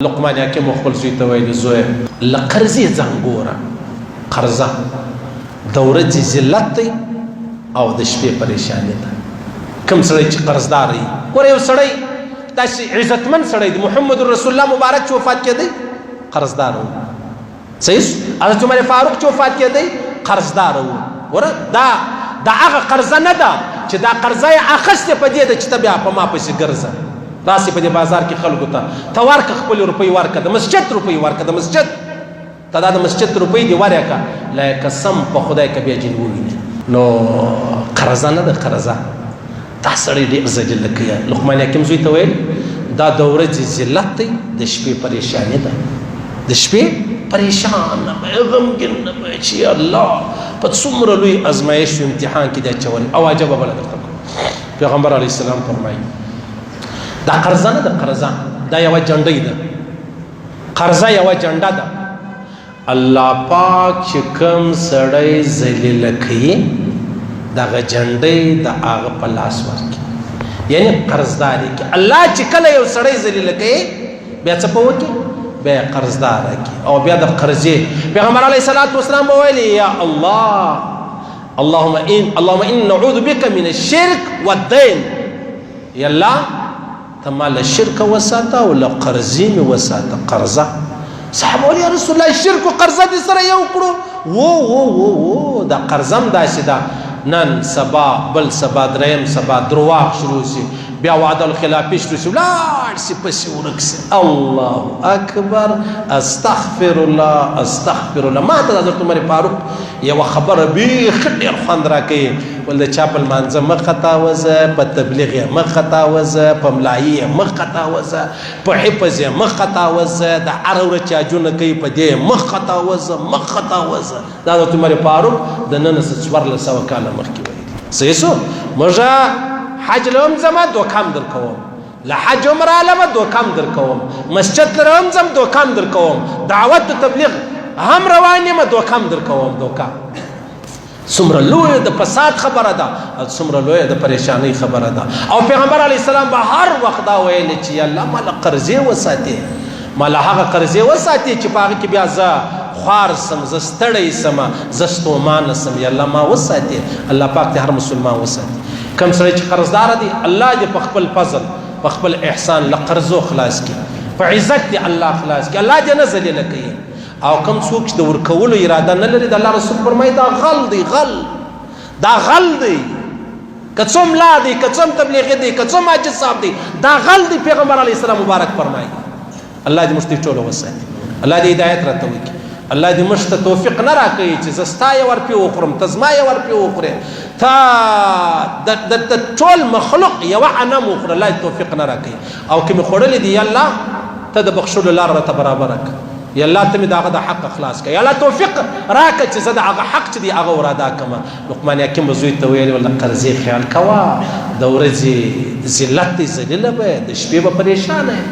لقمان حکیم خپل زوی ته ویل زویه له قرضې ځان ګوره. قرضه د ورځې ذلت دی او د شپې پریشاني ده. کوم سړی چې قرضدار وي، ګوره یو سړی داسې عزتمن سړی دی، محمد رسول الله مبارک چې وفات کېدی قرضدار و. صحیح حضرت عمر فاروق چې وفات کېدی قرضدار و. ګوره دا هغه قرضه نه ده چې دا قرضه یې اخیستې په دې ده چې ته بیا په ما پسې ګرځه، راسې په دې بازار کې خلکو ته ورکه خپلې روپۍ ورکه، د مسجد روپۍ ورکه، د مسجد ته دا د مسجد روپۍ دې ورکه، لا قسم په خدای که بیا جن ووینې. نو قرضه نه ده، قرضه دا سړی ډېر ذلیله کوي. لقمان حکیم زوی ته ویل دا د ورځې ذلت دی، د شپې پریشاني ده. د شپې پریشان نه به، غمګین نه به چې الله په څومره لوی ازمایش و امتحان کې دی اچولی. او عجبه بله درته کوم، پیغمبر علیه السلام فرمایي دا قرضه نه ده، قرضه دا یوه جنډۍ ده. قرضه یوه جنډه ده. الله پاک چې کوم سړی ذلیله کوي دغه جنډۍ د هغه په لاس ورکړي، یعنی قرضداري کې. الله چې کله یو سړی ذلیله کوي بیا څه په وکړي؟ بیا قرضدار کړي او بیا د قرضې. پیغمبر علیه الصلاة والسلام به ویلي یا الله اللهم ان نعوذ بک من الشرک والدین. یا الله ته ما له شرکه وساته او له قرضې مې وساته. قرضه صحابه ویل یا رسول الله شرک و قرضه دې سره یو کړو؟ و دا قرضه هم داسې ده، نن سبا بل سبا دریم سبا درواغ شروع شي، بیا وعده الخلافي شروع شي، ولاړ شي پسې ورک شي. الله اکبر، استغفر الله استغفر الله. ما ته د حضرت عمر فاروق یوه خبره بیخ ډېر خوند راکوي، ول د چا په لمانځه مه خطاوځه، په تبلیغ یې مه خطاوځه، په ملایي یې مه خطاوځه، په حفظ یې مه خطاوځه، د هره ورځ چې حجونه کوي په دې مه خطاوځه مه خطاوځه. دا حضرت عمر فاروق د نن څه 1400 کاله مخکې ویلي. صحیح شو؟ موږ حج له هم ځمه دوکه هم در کوم، له حج عمره علمه دوکه هم در کوم، مسجد لره هم ځم دوکه هم در کوم، دعوت د تبلیغ هم روان یم دوکه هم در کوم. دوکه څومره لویه د فساد خبره ده، څومره لویه د پریشانۍ خبره ده. او پیغمبر علیه السلام به هر وخت دا ویلي چې یا الله ما له قرضې وساتې، ما له هغه قرضې وساتې چې په هغه کې بیا زه خوار سم، زه ستړی سم، زه ستومانه سم. یا الله ما وساتې. الله پاک دې هر مسلمان وساتي. کوم سړی چې قرضدار دی الله دې په خپل فضل په خپل احسان له قرضو خلاص کړي، په عزت دې الله خلاص کړي، الله دې نه ذلیله کوي. او کوم څوک چې د ورکولو اراده نه لري، د الله رسول فرمایي دا غل دی، غل دا غل دی. که څه ملا دی، که څه تبلیغي دی، که څه ماجد صاحب دی، دا غل دی. پیغمبر علیه السلام مبارک فرمایي. الله دې موږ ته ټول وساتي، الله دې هدایت راته وکړي، الله دې موږ ته توفیق نه راکوي چې زه ستا یې ورپې وخورم، ته زما یې ورپې وخورې، ته د ټول مخلوق یوه انم وخوره. الله دې توفیق نه راکوي. او که مې خوړلې دي یا الله ته د بخښلو لاره راته برابره کړه. یا الله ته مې د هغه د حق خلاص کړه. یا الله توفیق راکړه چې زه د هغه حق چې دی هغه ور ادا کړم. لقمان حکیم به زوی ته ویل ولا قرضې خیال کوه، د ورځې ذلت دی، ذلیله به، د شپې به پریشانه یې.